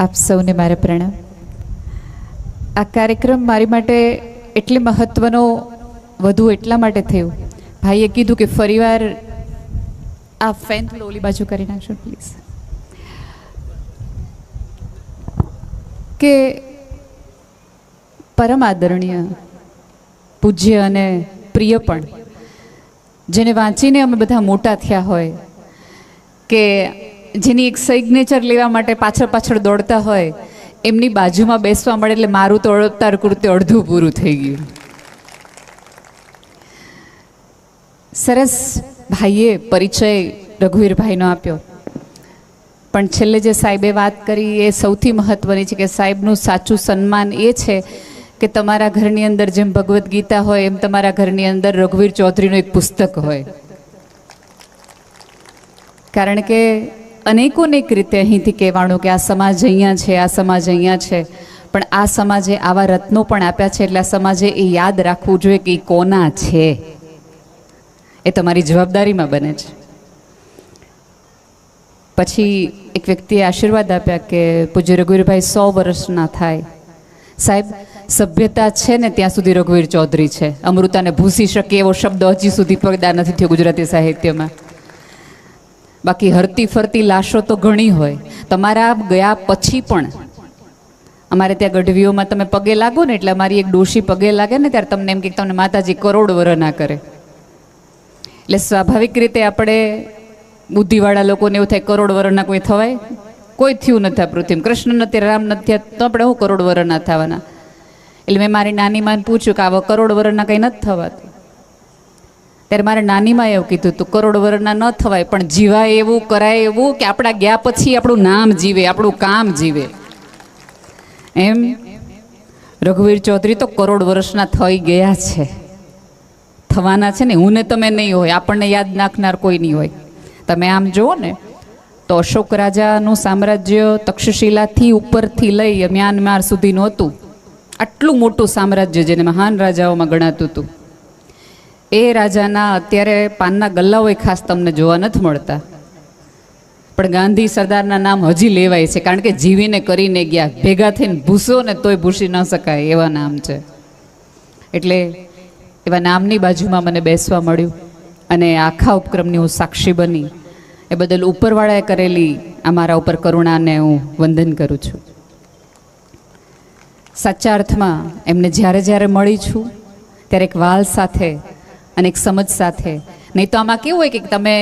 આપ સૌને મારા પ્રણામ. આ કાર્યક્રમ મારી માટે એટલે મહત્વનો વધુ એટલા માટે થયો, ભાઈએ કીધું કે ફરીવાર આ ફેન થોડું ઓલી બાજુ કરી નાખશો પ્લીઝ, કે પરમ આદરણીય પૂજ્ય અને પ્રિય પણ જેને વાંચીને અમે બધા મોટા થયા હોય, કે જેની એક સિગ્નેચર લેવા માટે પાછળ પાછળ દોડતા હોય, એમની બાજુમાં બેસવા મળે એટલે મારું તો અવતાર કૃત્ય અડધું પૂરું થઈ ગયું. સરસ ભાઈએ પરિચય રઘુવીરભાઈનો આપ્યો, પણ છેલ્લે જે સાહેબે વાત કરી એ સૌથી મહત્વની છે, કે સાહેબનું સાચું સન્માન એ છે કે તમારા ઘરની અંદર જેમ ભગવદ્ ગીતા હોય એમ તમારા ઘરની અંદર રઘુવીર ચૌધરીનું એક પુસ્તક હોય. કારણ કે અનેકોનેક રીતે અહીંથી કહેવાનું કે આ સમાજ અહીંયા છે, આ સમાજ અહીંયા છે, પણ આ સમાજે આવા રત્નો પણ આપ્યા છે, એટલે આ સમાજે એ યાદ રાખવું જોઈએ કે એ કોના છે, એ તમારી જવાબદારીમાં બને છે. પછી એક વ્યક્તિએ આશીર્વાદ આપ્યા કે પૂજ્ય રઘુવીરભાઈ 100 વર્ષના થાય. સાહેબ, સભ્યતા છે ને ત્યાં સુધી રઘુવીર ચૌધરી છે. અમૃતાને ભૂસી શકે એવો શબ્દ હજી સુધી પેદા નથી થયો ગુજરાતી સાહિત્યમાં. બાકી હરતી ફરતી લાશો તો ઘણી હોય. તમારા ગયા પછી પણ અમારે ત્યાં ગઢવીઓમાં તમે પગે લાગો ને એટલે અમારી એક ડોશી પગે લાગે ને ત્યારે તમને એમ કે તમને માતાજી કરોડ વર ના કરે. એટલે સ્વાભાવિક રીતે આપણે બુદ્ધિવાળા લોકોને એવું થાય કરોડ વરના કોઈ થવાય? કોઈ થયું નથી આ પૃથ્વીમાં. કૃષ્ણ નથી, રામ નથી, તો આપણે હું કરોડ વરના થવાના? એટલે મેં મારી નાની માને પૂછ્યું કે આવા કરોડ વરના કંઈ નથી થવાતું. ત્યારે મારે નાનીમાં એવું કીધું તું કરોડ વરના ન થવાય, પણ જીવાય એવું, કરાય એવું કે આપણા ગયા પછી આપણું નામ જીવે, આપણું કામ જીવે. એમ રઘુવીર ચૌધરી તો કરોડ વર્ષના થઈ ગયા છે, થવાના છે ને. હું ને તમે નહીં હોય, આપણને યાદ નાખનાર કોઈ નહીં હોય. તમે આમ જુઓ ને તો અશોક રાજાનું સામ્રાજ્ય તક્ષશિલાથી ઉપરથી લઈ મ્યાનમાર સુધીનું હતું. આટલું મોટું સામ્રાજ્ય જેને મહાન રાજાઓમાં ગણાતું હતું. એ રાજાના અત્યારે પાનના ગલ્લાઓય ખાસ તમને જોવા નથી મળતા, પણ ગાંધી સરદારના નામ હજી લેવાય છે, કારણ કે જીવીને કરીને ગયા. ભેગા થઈને ભૂસો ને તોય ભૂસી ન શકાય એવા નામ છે. એટલે એવા નામની બાજુમાં મને બેસવા મળ્યું અને આખા ઉપક્રમની હું સાક્ષી બની. એ બદલ ઉપરવાળાએ કરેલી આ મારા ઉપર કરુણાને હું વંદન કરું છું. સાચા અર્થમાં એમને જ્યારે જ્યારે મળી છું ત્યારે એક વાલ સાથે અને એક સમજ સાથે. નહીં તો આમાં કેવું હોય કે તમે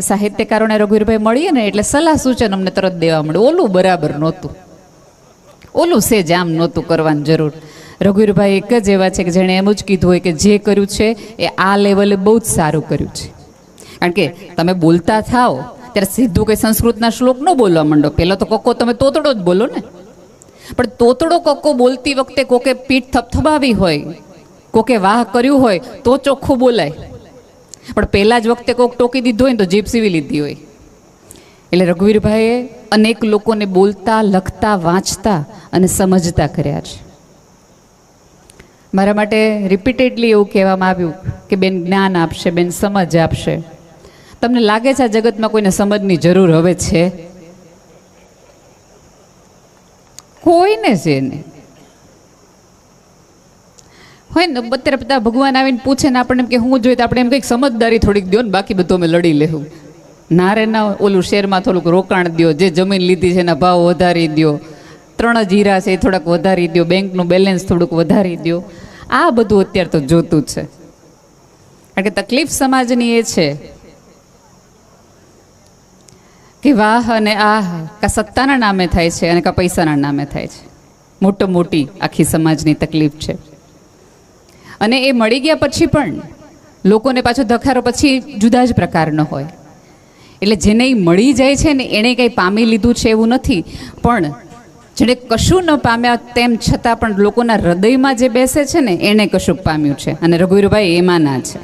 સાહિત્યકારોને રઘુવીરભાઈ મળીએ ને એટલે સલાહ સૂચન અમને તરત દેવા મળે. ઓલું બરાબર નહોતું, ઓલું સેજ આમ નહોતું કરવાની જરૂર. રઘુવીરભાઈ એક જ એવા છે કે જેણે એમ જ કીધું હોય કે જે કર્યું છે એ આ લેવલે બહુ જ સારું કર્યું છે. કારણ કે તમે બોલતા થાઓ ત્યારે સીધું કંઈ સંસ્કૃતના શ્લોક ન બોલવા માંડો. પહેલાં તો કક્કો તમે તોતડો જ બોલો ને. પણ તોતડો કક્કો બોલતી વખતે કોકે પીઠ થપથપાવી હોય, કોકે વાહ કર્યું હોય તો ચોખ્ખું બોલાય. પણ પહેલાં જ વખતે કોક ટોકી દીધું હોય ને તો જીભ સીવી લીધી હોય. એટલે રઘુવીરભાઈએ અનેક લોકોને બોલતા, લખતા, વાંચતા અને સમજતા કર્યા છે. મારા માટે રિપીટેડલી એવું કહેવામાં આવ્યું કે બેન જ્ઞાન આપશે, બેન સમજ આપશે. તમને લાગે છે આ જગતમાં કોઈને સમજની જરૂર હવે છે? કોઈને છે ને હોય ને. અત્યારે બધા ભગવાન આવીને પૂછે ને આપણને કે હું જોઈએ તો આપણે એમ કંઈક સમજદારી થોડીક દો ને, બાકી બધું અમે લડી લેવું. ના રે ના, ઓલું શેરમાં થોડુંક રોકાણ દો, જે જમીન લીધી છે એના ભાવ વધારી દો, 3 જ હીરા છે એ થોડાક વધારી દો, બેંકનું બેલેન્સ થોડુંક વધારી દો. આ બધું અત્યારે તો જોતું જ છે. કારણ કે તકલીફ સમાજની એ છે કે વાહ અને આહ કા સત્તાના નામે થાય છે અને કા પૈસાના નામે થાય છે. મોટી આખી સમાજની તકલીફ છે. અને એ મળી ગયા પછી પણ લોકોને પાછો ધખારો પછી જુદા જ પ્રકારનો હોય. એટલે જેને એ મળી જાય છે ને એણે કંઈ પામી લીધું છે એવું નથી, પણ જેણે કશું ન પામ્યા તેમ છતાં પણ લોકોના હૃદયમાં જે બેસે છે ને એણે કશુંક પામ્યું છે. અને રઘુવીરભાઈ એમાં ના છે.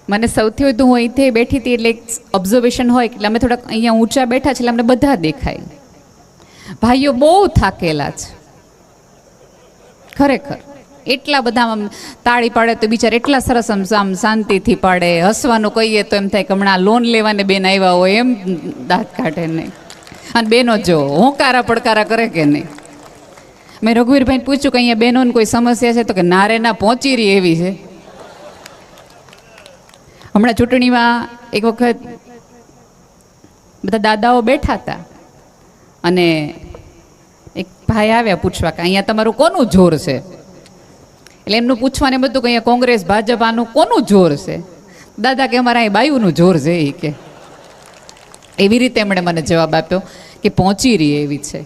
મને સૌથી વધુ હું અહીંથી બેઠી હતી એટલે એક ઓબ્ઝર્વેશન હોય એટલે અમે થોડાક અહીંયા ઊંચા બેઠા છે એટલે અમને બધા દેખાય. ભાઈઓ બહુ થાકેલા છે ખરેખર. એટલા બધા તાળી પાડે તો બિચારા એટલા સરસ આમ શાંતિથી પાડે. હસવાનું કહીએ તો એમ થાય કે હમણાં લોન લેવાને બેન આવ્યા હોય એમ દાંત કાઢે નહીં. અને બેનો જો હોંકારા પડકારા કરે કે નહીં. મેં રઘુવીરભાઈને પૂછ્યું કે અહીંયા બહેનોને કોઈ સમસ્યા છે? તો કે ના રે ના, પહોંચી રહી એવી છે. હમણાં ચૂંટણીમાં એક વખત બધા દાદાઓ બેઠા હતા અને એક ભાઈ આવ્યા પૂછવા કે અહીંયા તમારું કોનું જોર છે? એટલે એમનું પૂછવાનું બધું કે અહીંયા કોંગ્રેસ ભાજપ આનું કોનું જોર છે? દાદા કે અમારા અહીં બાયુનું જોર છે એ કે. એવી રીતે એમણે મને જવાબ આપ્યો કે પહોંચી રહી એવી છે.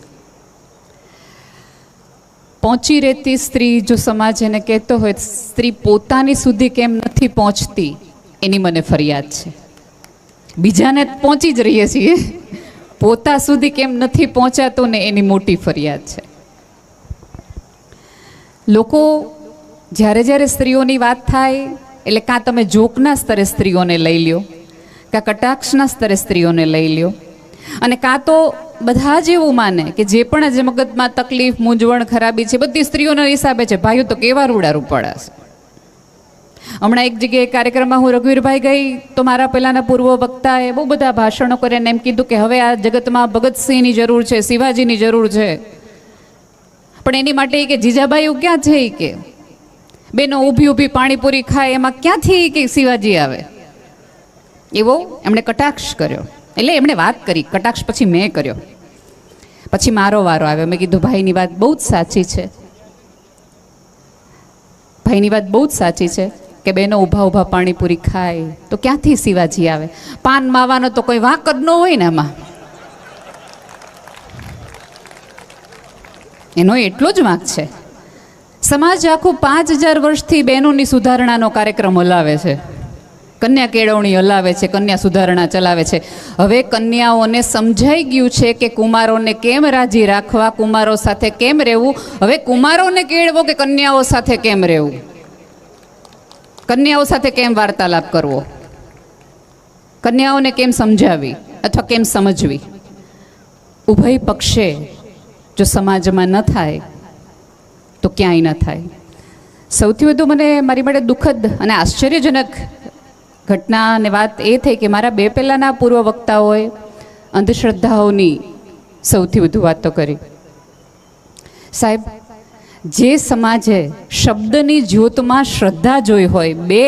પહોંચી રહેતી સ્ત્રી જો સમાજ એને કહેતો હોય સ્ત્રી પોતાની સુધી કેમ નથી પહોંચતી એની મને ફરિયાદ છે. બીજાને પહોંચી જ રહીએ છીએ, પોતા સુધી કેમ નથી પહોંચાતું ને એની મોટી ફરિયાદ છે. લોકો જ્યારે જ્યારે સ્ત્રીઓની વાત થાય એટલે કાં તમે જોકના સ્તરે સ્ત્રીઓને લઈ લ્યો, કાં કટાક્ષના સ્તરે સ્ત્રીઓને લઈ લ્યો, અને કાં તો બધા જ એવું માને કે જે પણ આજે મગજમાં તકલીફ, મૂંઝવણ, ખરાબી છે બધી સ્ત્રીઓના હિસાબે છે. ભાઈઓ તો કેવા રૂડા રૂપાડા છે. હમણાં એક જગ્યાએ કાર્યક્રમમાં હું રઘુવીરભાઈ ગઈ તો મારા પહેલાંના પૂર્વ વક્તાએ બહુ બધા ભાષણો કરીને એમ કીધું કે હવે આ જગતમાં ભગતસિંહની જરૂર છે, શિવાજીની જરૂર છે, પણ એની માટે કે જીજાબાઈ ક્યાં છે કે બેનો ઊભી ઊભી પાણીપુરી ખાય એમાં ક્યાંથી કે શિવાજી આવે? એવો એમણે કટાક્ષ કર્યો. એટલે એમણે વાત કરી, કટાક્ષ પછી મેં કર્યો. પછી મારો વારો આવ્યો. મેં કીધું ભાઈની વાત બહુ જ સાચી છે, ભાઈની વાત બહુ જ સાચી છે કે બેનો ઊભા ઊભા પાણીપુરી ખાય તો ક્યાંથી શિવાજી આવે? પાન માવાનો તો કોઈ વાંક જ ન હોય ને એમાં, એનો એટલો જ વાંક છે. સમાજ આખું 5000 વર્ષથી બહેનોની સુધારણાનો કાર્યક્રમ હલાવે છે, કન્યા કેળવણી હલાવે છે, કન્યા સુધારણા ચલાવે છે. હવે કન્યાઓને સમજાઈ ગયું છે કે કુમારોને કેમ રાજી રાખવા, કુમારો સાથે કેમ રહેવું. હવે કુમારોને કેળવો કે કન્યાઓ સાથે કેમ રહેવું, કન્યાઓ સાથે કેમ વાર્તાલાપ કરવો, કન્યાઓને કેમ સમજાવી અથવા કેમ સમજવી. ઉભય પક્ષે જો સમાજમાં ન થાય તો ક્યાંય ન થાય. સૌથી વધુ મને મારી માટે દુઃખદ અને આશ્ચર્યજનક ઘટના અને વાત એ થઈ કે મારા બે પહેલાંના પૂર્વ વક્તાઓએ અંધશ્રદ્ધાઓની સૌથી વધુ વાતો કરી. સાહેબ, જે સમાજે શબ્દની જ્યોતમાં શ્રદ્ધા જોઈ હોય, 2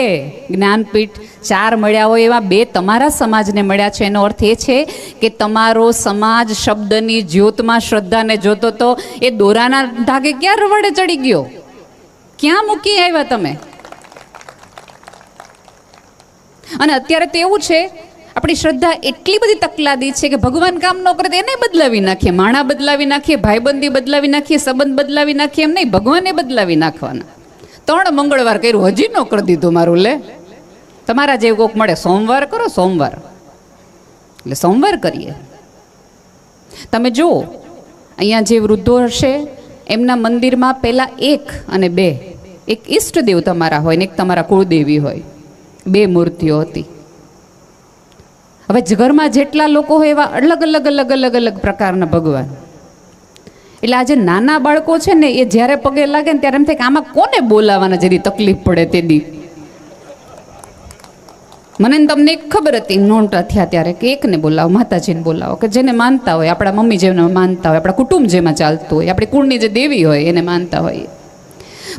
જ્ઞાનપીઠ 4 મળ્યા હોય એવા 2 તમારા સમાજને મળ્યા છે, એનો અર્થ એ છે કે તમારો સમાજ શબ્દની જ્યોતમાં શ્રદ્ધાને જોતો તો એ દોરાના ધાગે ક્યાં રવડે ચડી ગયો? ક્યાં મૂકી આવ્યા તમે? અને અત્યારે તો એવું છે, આપણી શ્રદ્ધા એટલી બધી તકલાદી છે કે ભગવાન કામ ન કરે તો એને બદલાવી નાખીએ, માણા બદલાવી નાખીએ, ભાઈબંધી બદલાવી નાખીએ, સંબંધ બદલાવી નાખીએ. એમ નહીં, ભગવાને બદલાવી નાખવાના. 3 મંગળવાર કર્યું, હજી ન કરી દીધું મારું. લે, તમારા જેવું કોક મળે, સોમવાર કરો, સોમવાર એટલે સોમવાર કરીએ. તમે જુઓ, અહીંયા જે વૃદ્ધો હશે એમના મંદિરમાં પહેલાં 1 અને 2, એક ઈષ્ટદેવ તમારા હોય ને એક તમારા કુળદેવી હોય, 2 મૂર્તિઓ હતી. હવે ઘરમાં જેટલા લોકો હોય એવા અલગ અલગ અલગ અલગ અલગ પ્રકારના ભગવાન. એટલે આજે નાના બાળકો છે ને એ જ્યારે પગે લાગે ને ત્યારે એમ થાય કે આમાં કોને બોલાવાના, જેથી તકલીફ પડે તે દી. મને તમને એક ખબર હતી નોંટા થયા ત્યારે કે એકને બોલાવો, માતાજીને બોલાવો, કે જેને માનતા હોય, આપણા મમ્મી જેને માનતા હોય, આપણા કુટુંબ જેમાં ચાલતું હોય, આપણી કુળની જે દેવી હોય એને માનતા હોય.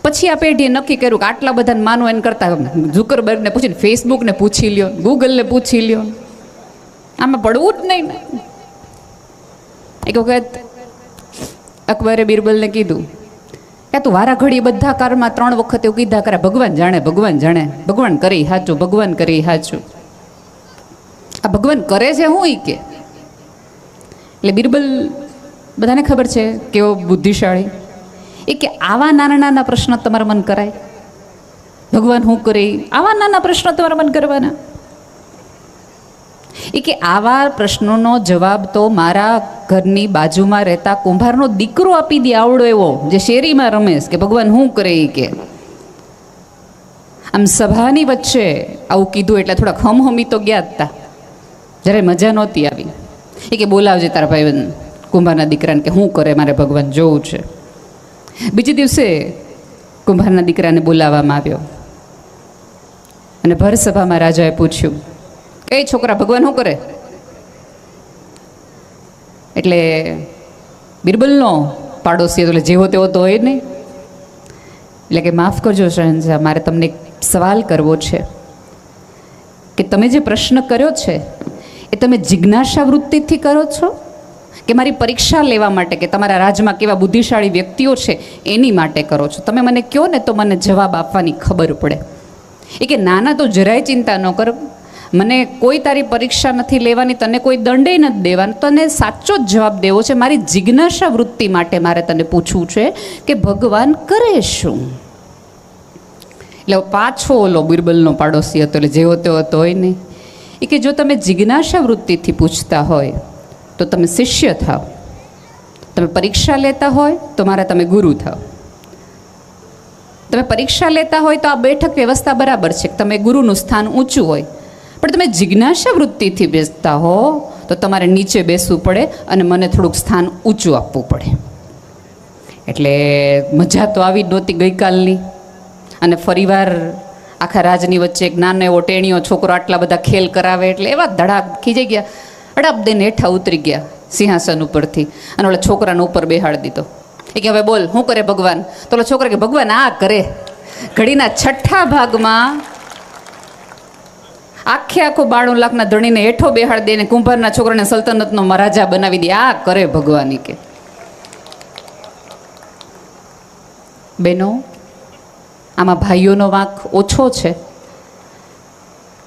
પછી આ પેઢીએ નક્કી કર્યું કે આટલા બધાને માનવું એને કરતાં ઝુકરબર્ગને પૂછીને ફેસબુકને પૂછી લ્યો, ગૂગલને પૂછી લ્યો, આમાં પડવું જ નહીં ને. એક વખત અકબરે બિરબલને કીધું કે તું વારા ઘડી બધા કારમાં 3 વખત એવું કીધા કરે, ભગવાન જાણે, ભગવાન જાણે, ભગવાન કરી હાચું, ભગવાન કરી હાચું. આ ભગવાન કરે છે હું ઈ કે. એટલે બિરબલ બધાને ખબર છે કેવો બુદ્ધિશાળી. એ કે આવા નાના નાના પ્રશ્ન તમારા મન કરાય? ભગવાન શું કરે? આવા નાના પ્રશ્નો તમારા મન કરવાના? એ કે આવા પ્રશ્નોનો જવાબ તો મારા ઘરની બાજુમાં રહેતા કુંભારનો દીકરો આપી દે, આવડો એવો, જે શેરીમાં રમેશ, કે ભગવાન શું કરે એ કે. આમ સભાની વચ્ચે આવું કીધું એટલે થોડાક હમહમી તો ગયા હતા, જ્યારે મજા નહોતી આવી. એ કે બોલાવજે તારા ભાઈ કુંભારના દીકરાને, કે શું કરે, મારે ભગવાન જોવું છે. બીજે દિવસે કુંભારના દીકરાને બોલાવવામાં આવ્યો અને ભર સભામાં રાજાએ પૂછ્યું, કઈ છોકરા ભગવાન શું કરે? એટલે બિરબલનો પાડોશી એટલે જેવો તેવો તો હોય નહીં. એટલે કે માફ કરજો શહેનશાહ, મારે તમને એક સવાલ કરવો છે કે તમે જે પ્રશ્ન કર્યો છે એ તમે જિજ્ઞાસા વૃત્તિથી કરો છો કે મારી પરીક્ષા લેવા માટે કે તમારા રાજમાં કેવા બુદ્ધિશાળી વ્યક્તિઓ છે એની માટે કરો છો? તમે મને કહો ને તો મને જવાબ આપવાની ખબર પડે. એ કે નાના તો જરાય ચિંતા ન કર, મને કોઈ તારી પરીક્ષા નથી લેવાની, તને કોઈ દંડે નથી દેવાનો, તને સાચો જ જવાબ દેવો છે. મારી જિજ્ઞાસા વૃત્તિ માટે મારે તને પૂછવું છે કે ભગવાન કરે શું? એટલે પાછો ઓલો બિરબલનો પાડોશી હતો, એટલે જેવો તેવો હતો હોય નહીં. એ કે જો તમે જિજ્ઞાસા વૃત્તિથી પૂછતા હોય તો તમે શિષ્ય થાવ, તમે પરીક્ષા લેતા હોય તો મારા તમે ગુરુ થાવ. તમે પરીક્ષા લેતા હોય તો આ બેઠક વ્યવસ્થા બરાબર છે, તમે ગુરુનું સ્થાન ઊંચું હોય, પણ તમે જિજ્ઞાસા વૃત્તિથી બેસતા હો તો તમારે નીચે બેસવું પડે અને મને થોડુંક સ્થાન ઊંચું આપવું પડે. એટલે મજા તો આવી જ નહોતી ગઈકાલની. અને ફરીવાર આખા રાજની વચ્ચે એક નાનો એવો ટેણીયો છોકરો આટલા બધા ખેલ કરાવે એટલે એવા ધડાક ખીજાઈ ગયા, અડાપ દઈને હેઠા ઉતરી ગયા સિંહાસન ઉપરથી અને ઓલા છોકરાને ઉપર બેહાડી દીધો. એ કે હવે બોલ શું કરે ભગવાન? તો ઓલા છોકરા કે ભગવાન આ કરે. ઘડીના છઠ્ઠા ભાગમાં આખો 92 લાખના ધણીને હેઠો બેહાડી દઈને કુંભારના છોકરાને સલ્તનતનો રાજા બનાવી દે. આ કરે ભગવાન. કે બેનો, આમાં ભાઈઓનો વાંક ઓછો છે.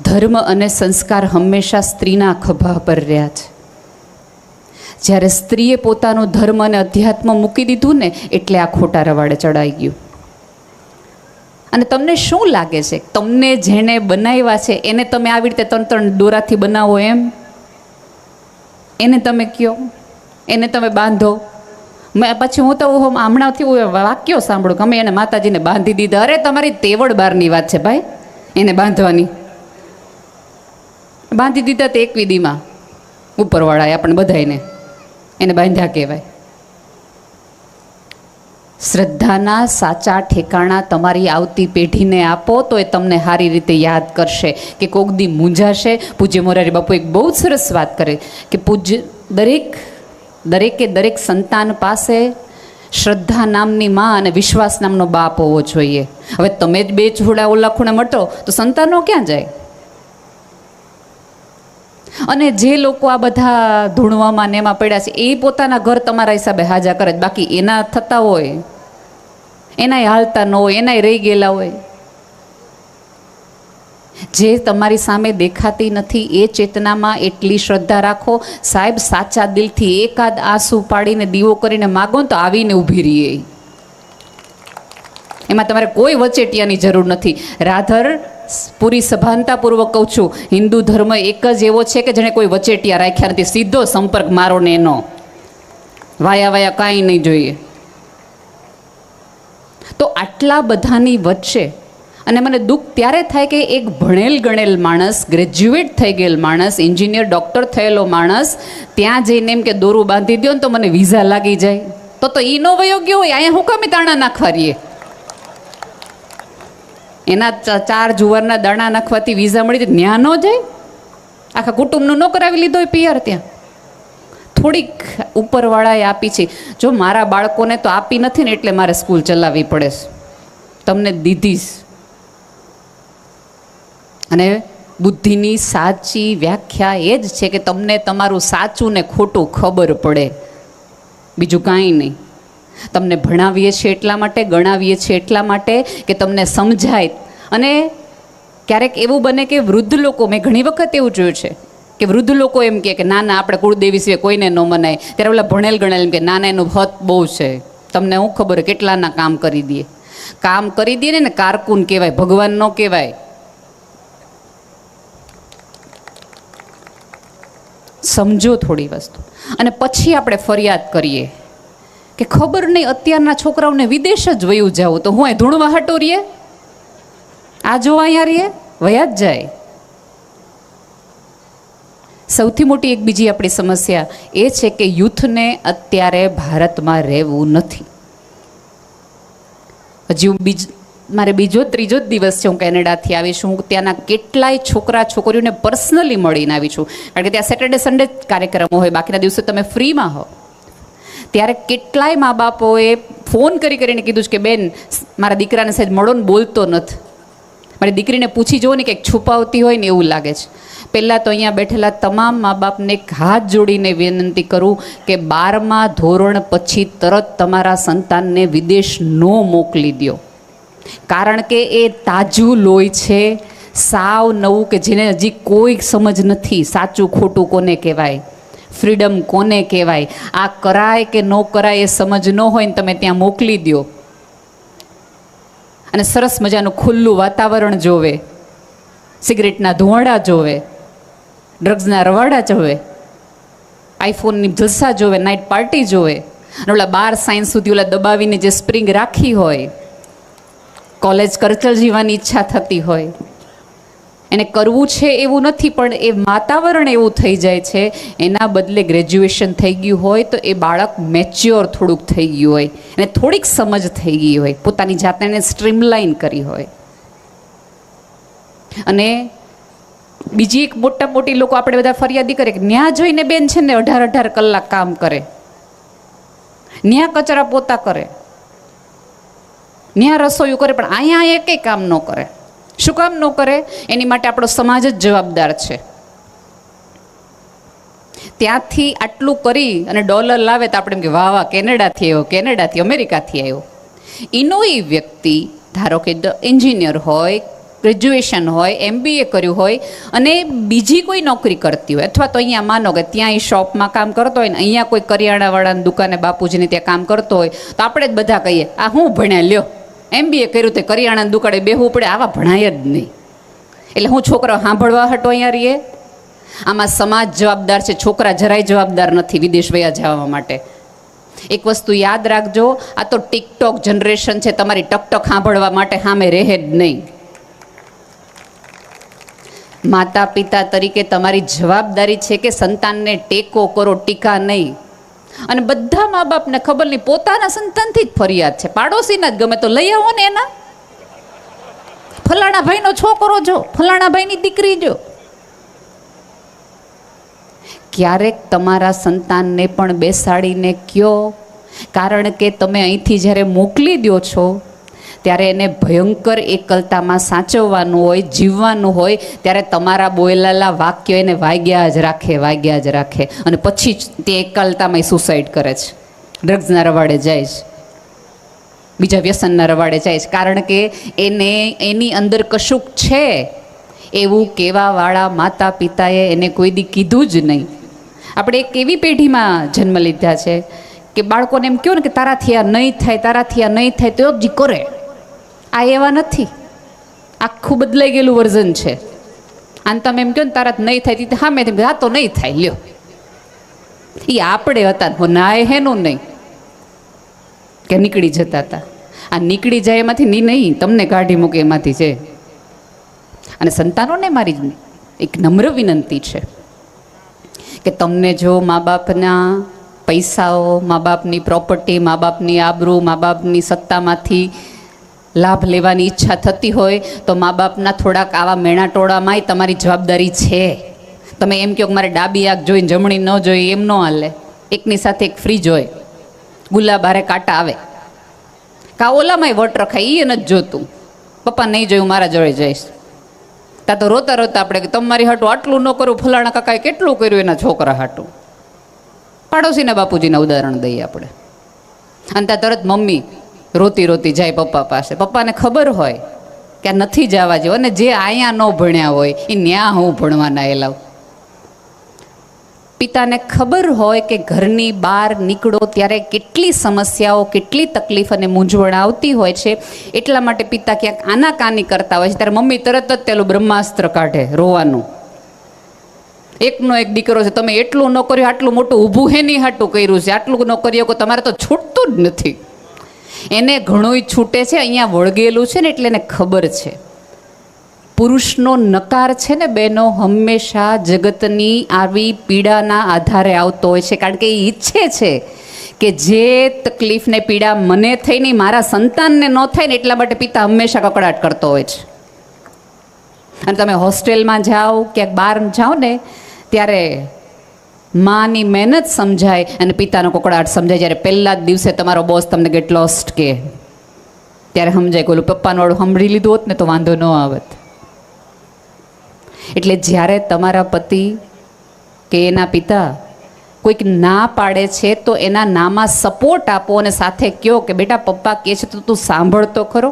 ધર્મ અને સંસ્કાર હંમેશા સ્ત્રીના ખભા પર રહ્યા છે. જ્યારે સ્ત્રીએ પોતાનું ધર્મ અને અધ્યાત્મ મૂકી દીધું ને એટલે આ ખોટા રવાડે ચડાઈ ગયું. અને તમને શું લાગે છે, તમને જેણે બનાવ્યા છે એને તમે આવી રીતે 3 દોરાથી બનાવો એમ? એને તમે કહો, એને તમે બાંધો. પછી હું તો હમણાંથી વાક્યો સાંભળું કે અમે એને માતાજીને બાંધી દીધા. અરે તમારી તેવડ બહારની વાત છે ભાઈ, એને બાંધવાની. બાંધી દીધા તે 1 વિધિમાં ઉપરવાળાએ આપણે બધાને એને બાંધ્યા કહેવાય. શ્રદ્ધાના સાચા ઠેકાણા તમારી આવતી પેઢીને આપો તો એ તમને સારી રીતે યાદ કરશે કે કોક દી મૂંઝાશે. પૂજ્ય મોરારી બાપુ એક બહુ જ સરસ વાત કરે કે દરેક સંતાન પાસે શ્રદ્ધા નામની માં અને વિશ્વાસ નામનો બાપ હોવો જોઈએ. હવે તમે જ બે છોડા ઓલા ખૂણે મટો તો સંતાનો ક્યાં જાય? અને જે લોકો આ બધા ધૂણવામાં ને એમાં પડ્યા છે એ પોતાના ઘર તમારા હિસાબે હાજા કરે, બાકી એના થતા હોય, એનાય હાલતા ન હોય, એનાય રહી ગયેલા હોય. જે તમારી સામે દેખાતી નથી એ ચેતનામાં એટલી શ્રદ્ધા રાખો. સાહેબ, સાચા દિલથી એકાદ આંસુ પાડીને દીવો કરીને માગો તો આવીને ઊભી રહીએ. એમાં તમારે કોઈ વચેટિયાની જરૂર નથી. રાધર પૂરી સભાનતાપૂર્વક કહું છું, હિન્દુ ધર્મ એક જ એવો છે કે જેણે કોઈ વચેટિયા રાખ્યા નથી. સીધો સંપર્ક મારો ને એનો, વાયા કાંઈ નહીં જોઈએ. તો આટલા બધાની વચ્ચે અને મને દુઃખ ત્યારે થાય કે એક ભણેલ ગણેલ માણસ, ગ્રેજ્યુએટ થઈ ગયેલ માણસ, એન્જિનિયર ડૉક્ટર થયેલો માણસ ત્યાં જઈને એમ કે દોરું બાંધી દો ને તો મને વિઝા લાગી જાય. તો એ નો વયો ગયો હોય, અહીંયા હું કામે દાણા નાખવા રહીએ? એના 4 જુવારના દાણા નાખવાથી વિઝા મળી જાય, ન્યા ન જાય? આખા કુટુંબનું ન કરાવી લીધો હોય પિયર ત્યાં? થોડીક ઉપરવાળાએ આપી છે. જો મારા બાળકોને તો આપી નથી ને એટલે મારે સ્કૂલ ચલાવવી પડે છે. તમને દીધીશ. અને બુદ્ધિની સાચી વ્યાખ્યા એ જ છે કે તમને તમારું સાચું ને ખોટું ખબર પડે, બીજું કાંઈ નહીં. તમને ભણાવીએ છીએ એટલા માટે, ગણાવીએ છીએ એટલા માટે કે તમને સમજાય. અને ક્યારેક એવું બને કે વૃદ્ધ લોકો, મેં ઘણી વખત એવું જોયું છે કે વૃદ્ધ લોકો એમ કે ના ના આપણે કુળદેવી સિવાય કોઈને ન મનાય. ત્યારે ઓલા ભણેલ ગણેલ એમ કે ના ના એનું હત બહુ છે, તમને શું ખબર કેટલાના કામ કરી દે. કામ કરી દે ને કારકુન કહેવાય, ભગવાન ન કહેવાય. સમજો થોડી વસ્તુ. અને પછી આપણે ફરિયાદ કરીએ કે ખબર નહીં અત્યારના છોકરાઓને વિદેશ જ વયું જવું, તો હું અહીં ધૂણવા હટો રહીએ, આ જો અહીંયા રહીએ, વયા જ જાય. સૌથી મોટી એક બીજી આપણી સમસ્યા એ છે કે યુથને અત્યારે ભારતમાં રહેવું નથી. હજી હું મારે બીજો ત્રીજો જ દિવસ છે હું કેનેડાથી આવી છું. હું ત્યાંના કેટલાય છોકરા છોકરીઓને પર્સનલી મળીને આવી છું, કારણ કે ત્યાં સેટરડે સન્ડે જ કાર્યક્રમો હોય, બાકીના દિવસે તમે ફ્રીમાં હો. ત્યારે કેટલાય મા બાપોએ ફોન કરીને કીધું છે કે બેન, મારા દીકરાને સહેજ મળો ને, બોલતો નથી. મારી દીકરીને પૂછી જુઓ ને કંઈક છુપાવતી હોય ને એવું લાગે છે. પહેલાં તો અહીંયા બેઠેલા તમામ મા બાપને એક હાથ જોડીને વિનંતી કરું કે 12મા ધોરણ પછી તરત તમારા સંતાનને વિદેશ ન મોકલી દો, કારણ કે એ તાજું લોહી છે, સાવ નવું, કે જેને હજી કોઈ સમજ નથી સાચું ખોટું કોને કહેવાય, ફ્રીડમ કોને કહેવાય, આ કરાય કે ન કરાય એ સમજ ન હોય ને તમે ત્યાં મોકલી દો અને સરસ મજાનું ખુલ્લું વાતાવરણ જોવે, સિગરેટના ધુવાડા જોવે, ડ્રગ્સના રવાડા જોવે, આઈફોનની જલસા જોવે, નાઇટ પાર્ટી જોવે, અને ઓલા 12 સાયન્સ સુધી ઓલા દબાવીને જે સ્પ્રિંગ રાખી હોય, કોલેજ કરચલ જીવવાની ઈચ્છા થતી હોય, એને કરવું છે એવું નથી, પણ એ વાતાવરણ એવું થઈ જાય છે. એના બદલે ગ્રેજ્યુએશન થઈ ગયું હોય તો એ બાળક મેચ્યોર થોડુંક થઈ ગયું હોય, એને થોડીક સમજ થઈ ગઈ હોય, પોતાની જાતને એને સ્ટ્રીમલાઇન કરી હોય. અને બીજી એક મોટી લોકો આપણે બધા ફરિયાદી કરે કે ન્યા જોઈને બેન છે ને 18 કલાક કામ કરે, ન્યા કચરા પોતા કરે, ન્યા રસોઈ કરે, પણ અહીંયા એકેય કામ ન કરે. શું કામ ન કરે? એની માટે આપણો સમાજ જ જવાબદાર છે. ત્યાંથી આટલું કરી અને ડોલર લાવે તો આપણે એમ કે વાહ વાહ, કેનેડાથી આવ્યો, કેનેડાથી, અમેરિકાથી આવ્યો. એનો એ વ્યક્તિ ધારો કે એન્જિનિયર હોય, ગ્રેજ્યુએશન હોય, MBA કર્યું હોય અને બીજી કોઈ નોકરી કરતી હોય, અથવા તો અહીંયા માનો કે ત્યાં એ શોપમાં કામ કરતો હોય ને અહીંયા કોઈ કરિયાણાવાળાની દુકાને બાપુજીને ત્યાં કામ કરતો હોય, તો આપણે જ બધા કહીએ આ હું ભણ્યા, લ્યો MBA કર્યું તે કરિયાણાની દુકાને બેહવું પડે, આવા ભણાય જ નહીં. એટલે હું છોકરા સાંભળવા હટો અહીંયા રહીએ? આમાં સમાજ જવાબદાર છે, છોકરા જરાય જવાબદાર નથી વિદેશ વયા જવા માટે. એક વસ્તુ યાદ રાખજો, આ તો ટિકટોક જનરેશન છે, તમારી ટકટક સાંભળવા માટે સામે રહે જ નહીં. માતા પિતા તરીકે તમારી જવાબદારી છે કે સંતાનને ટેકો કરો, ટીકા નહીં. અને બધા મા બાપને ખબર નહીં, પોતાના સંતાનથી જ ફરિયાદ છે, પાડોશીના જ ગમે તો લઈ આવો ને, એના ફલાણા ભાઈનો છોકરો જો, ફલાણા ભાઈની દીકરી જો. ક્યારેક તમારા સંતાનને પણ બેસાડીને કયો, કારણ કે તમે અહીંથી જ્યારે મોકલી દો છો ત્યારે એને ભયંકર એકલતામાં સાચવવાનું હોય, જીવવાનું હોય, ત્યારે તમારા બોલેલા વાક્યો એને વાગ્યા જ રાખે અને પછી તે એકલતામાં સુસાઇડ કરે છે, ડ્રગ્સના રવાડે જાય છે, બીજા વ્યસનના રવાડે જાય છે, કારણ કે એને એની અંદર કશુંક છે એવું કહેવાવાળા માતા પિતાએ એને કોઈ દી કીધું જ નહીં. આપણે એક એવી પેઢીમાં જન્મ લીધા છે કે બાળકોને એમ કહો ને કે તારાથી આ નહીં થાય, તારાથી આ નહીં થાય, તો જ કરે. આ એવા નથી, આખું બદલાઈ ગયેલું વર્ઝન છે. આને તમે એમ કહો ને તારા નહીં થાય, હા મેં આ તો નહીં થાય, લ્યો એ આપણે હતા ના, હેનું નહીં કે નીકળી જતા હતા. આ નીકળી જાય એમાંથી નહીં, તમને કાઢી મૂકે એમાંથી છે. અને સંતાનોને મારી એક નમ્ર વિનંતી છે કે તમને જો મા બાપના પૈસાઓ, મા બાપની પ્રોપર્ટી, મા બાપની આબરૂ, મા બાપની સત્તામાંથી લાભ લેવાની ઈચ્છા થતી હોય તો મા બાપના થોડાક આવા મેણાટોળામાંય તમારી જવાબદારી છે. તમે એમ કહો કે મારે ડાબી આંખ જોઈને જમણી ન જોઈ, એમ ન હાલે. એકની સાથે એક ફ્રી જોઈ, ગુલાબારે કાંટા આવે, કા ઓલામાંય વટ રખાય, એ નથી જોતું. પપ્પા નહીં જોયું, મારા જોડે જઈશ. ત્યાં તો રોતા આપણે કે તમારી હાટું આટલું ન કરું, ફલાણા કાકાએ કેટલું કર્યું એના છોકરા હાટું. પાડોશીના બાપુજીના ઉદાહરણ દઈએ આપણે. અને ત્યાં તરત મમ્મી રોતી જાય પપ્પા પાસે. પપ્પાને ખબર હોય કે આ નથી જવા જેવું, અને જે અહીંયા ન ભણ્યા હોય એ ન્યા હું ભણવાના એલાવ. પિતાને ખબર હોય કે ઘરની બહાર નીકળો ત્યારે કેટલી સમસ્યાઓ, કેટલી તકલીફ અને મૂંઝવણ આવતી હોય છે. એટલા માટે પિતા ક્યાંક આનાકાની કરતા હોય છે ત્યારે મમ્મી તરત જ પેલું બ્રહ્માસ્ત્ર કાઢે, રોવાનું. એકનો એક દીકરો છે, તમે એટલું ન કર્યું, આટલું મોટું ઊભું હેની હાટું કર્યું છે, આટલું ન કર્યું, તમારે તો છૂટતું જ નથી. એને ઘણું છૂટે છે, અહીંયા વળગેલું છે ને એટલે એને ખબર છે. પુરુષનો નકાર છે ને બહેનો, હંમેશા જગતની આવી પીડાના આધારે આવતો હોય છે, કારણ કે એ ઈચ્છે છે કે જે તકલીફ ને પીડા મને થઈ નહીં, મારા સંતાનને ન થાય ને એટલા માટે પિતા હંમેશા કકડાટ કરતો હોય છે. અને તમે હોસ્ટેલમાં જાઓ ક્યાંક બહાર જાઓ ને ત્યારે માની મહેનત સમજાય અને પિતાનો કકડાટ સમજાય. જ્યારે પહેલા જ દિવસે તમારો બોસ તમને ગેટ લોસ્ટ કે ત્યારે સમજાય કે ઓલું પપ્પાનું વાળું સાંભળી લીધું હોત ને તો વાંધો ન આવત. એટલે જ્યારે તમારા પતિ કે એના પિતા કોઈક ના પાડે છે તો એના નામાં સપોર્ટ આપો અને સાથે કહો કે બેટા પપ્પા કહે છે તો તું સાંભળતો ખરો.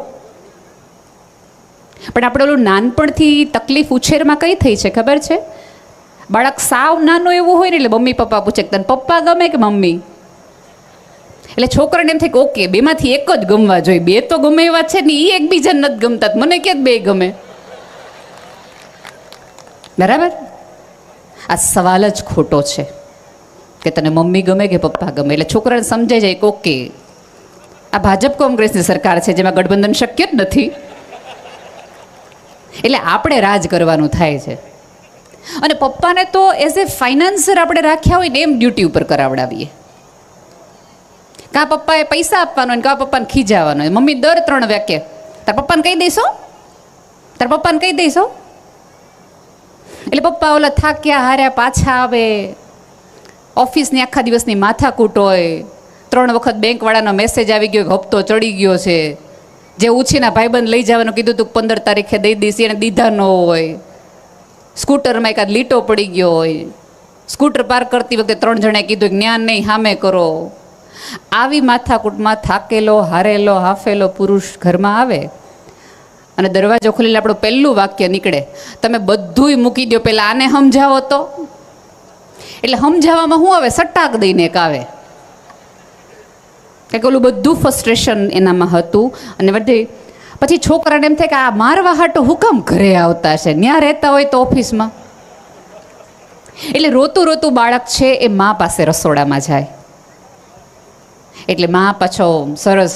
પણ આપણે ઓલું નાનપણથી તકલીફ ઉછેરમાં કઈ થઈ છે ખબર છે? બાળક સાવ નાનું એવું હોય ને એટલે મમ્મી પપ્પા પૂછે તને પપ્પા ગમે કે મમ્મી? એટલે છોકરાને એમ થાય કે ઓકે બેમાંથી એક જ ગમવા જોઈએ, બે તો ગમે એવા છે ને એ એકબીજાને નથી ગમતા, મને ક્યાં બે ગમે? બરાબર? આ સવાલ જ ખોટો છે કે તને મમ્મી ગમે કે પપ્પા ગમે. એટલે છોકરાને સમજાઈ જાય કે ઓકે આ ભાજપ કોંગ્રેસની સરકાર છે જેમાં ગઠબંધન શક્ય જ નથી, એટલે આપણે રાજ કરવાનું થાય છે. અને પપ્પાને તો એઝ એ ફાઇનાન્સર આપણે રાખ્યા હોય ને એમ ડ્યુટી ઉપર કરાવડાવીએ. કા પપ્પાએ પૈસા આપવાનો હોય, કા પપ્પાને ખીજાવાનો હોય. મમ્મી દર 3 વાક્ય તાર પપ્પાને કહી દઈશો, તાર પપ્પાને કહી દઈશો. એટલે પપ્પા ઓલા થાક્યા હાર્યા પાછા આવે, ઓફિસની આખા દિવસની માથાકૂટ હોય, 3 વખત બેંકવાળાનો મેસેજ આવી ગયો, હપ્તો ચડી ગયો છે, જે ઉછીના ભાઈબંધ લઈ જવાનું કીધું તું 15 તારીખે દઈ દઈશ, એને દીધા ન હોય, સ્કૂટરમાં એકાદ લીટો પડી ગયો હોય, સ્કૂટર પાર્ક કરતી વખતે 3 જણાએ કીધું કે જ્ઞાન નહીં સામે કરો. આવી માથાકૂટમાં થાકેલો હારેલો હાફેલો પુરુષ ઘરમાં આવે અને દરવાજો ખોલીને આપણું પહેલું વાક્ય નીકળે, તમે બધુંય મૂકી દો, પહેલાં આને સમજાવો તો. એટલે સમજાવવામાં શું આવે? સટાક દઈને એક આવે કે ઓલું બધું ફ્રસ્ટ્રેશન એનામાં હતું. અને બધી પછી છોકરાને એમ થાય કે આ મારવા હાટો હુકમ ઘરે આવતા છે, ત્યાં રહેતા હોય તો ઓફિસમાં. એટલે રોતું રોતું બાળક છે એ મા પાસે રસોડામાં જાય. એટલે મા પાછો સરસ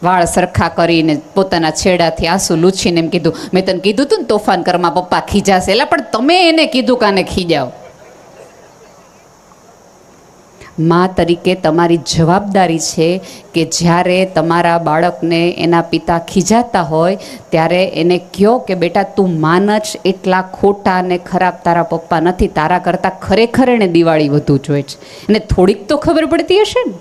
વાળ સરખા કરીને પોતાના છેડાથી આંસુ લૂછીને એમ કીધું, મેં તને કીધું તું ને તોફાન કરમાં પપ્પા ખીજાશે. એટલે પણ તમે એને કીધું કાને ખીજાવ. મા તરીકે તમારી જવાબદારી છે કે જ્યારે તમારા બાળકને એના પિતા ખીજાતા હોય ત્યારે એને કહો કે બેટા તું માન જ એટલા ખોટા અને ખરાબ તારા પપ્પા નથી, તારા કરતાં ખરેખર એને દિવાળી વધુ જોઈએ છે. એને થોડીક તો ખબર પડતી હશે ને.